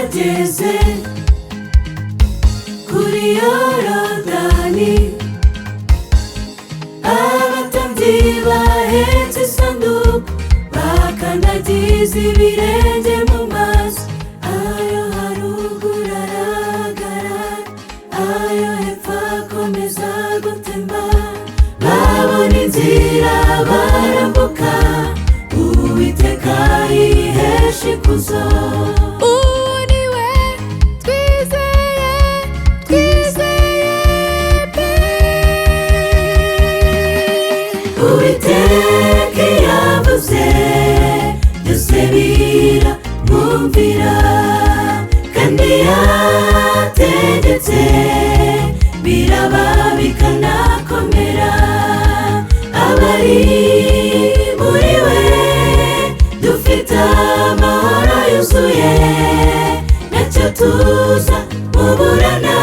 bageze kuri Yorodani, abatambyi bahetse isanduku bakandagiza ibirenge mu mazi. Ayo haruguru aragarara, ayo hepfo akomeza gutemba. Babona inzira barambuka, Uwiteka yihesha ikuzo. Uwo ni we twizeye, twizeye pe. Uwiteka yavuze byose biramwumvira, kandi yategetse biraba bikanakomera. Abari muri we dufite amahoro yuzuye, ntacyo tuza muburana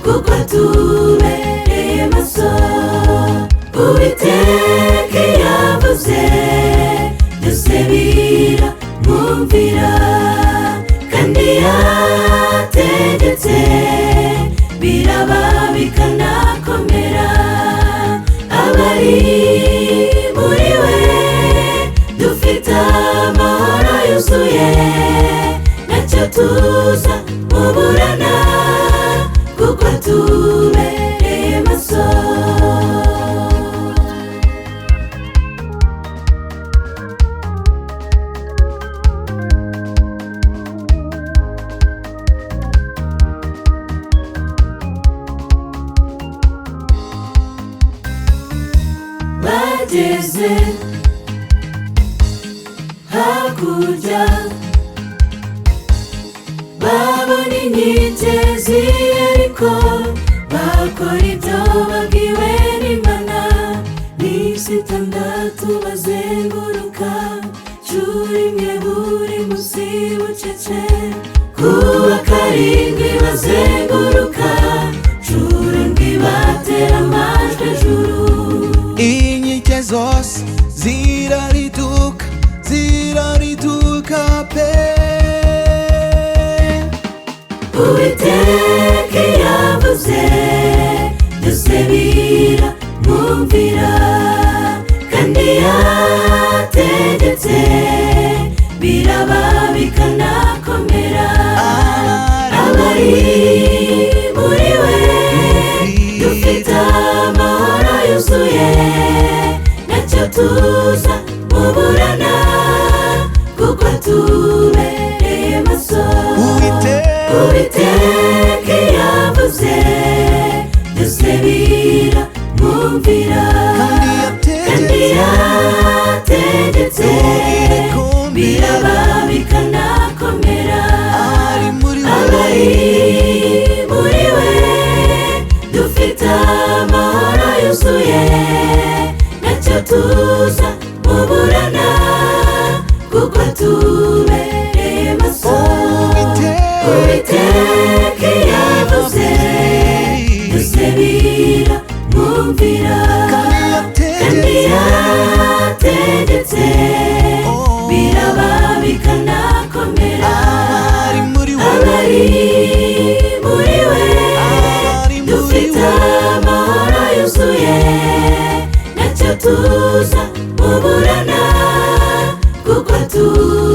kuko atubereye maso. Uwiteka yavuze byose biramwumvira, kandi yategetse biraba bikanakomera. Abari muri we dufite amahoro yuzuye, ntacyo tuza muburana kuko atubereye maso. Bageze hakurya, babona inkike z'i Yeriko, bakora ibyo babwiwe n'Imana. Iminsi 6 bazenguruka, incuro imwe buri munsi bucece. Kuwa 7 bazenguruka, incuro ndwi batera amajwi ejuru. Inkike zose zirariduka, zirariduka pe. Uwiteka yavuze byose biramwumvira, kandi yategetse biraba bikanakomera. Abari muri we dufite amahoro yuzuye, ntacyo tuza muburana kuko atubereye maso. Uwiteka yavuze byose biramwumvira, kandi yategetse biraba bikanakomera. Abari muri we dufite amahoro yuzuye, ntacyo tuza muburana kuko atubereye maso. Uwiteka yavuze byose biramwumvira, kandi yategetse biraba bikanakomera. Abari muri we dufite amahoro yuzuye, ntacyo tuza muburana kuko atubereye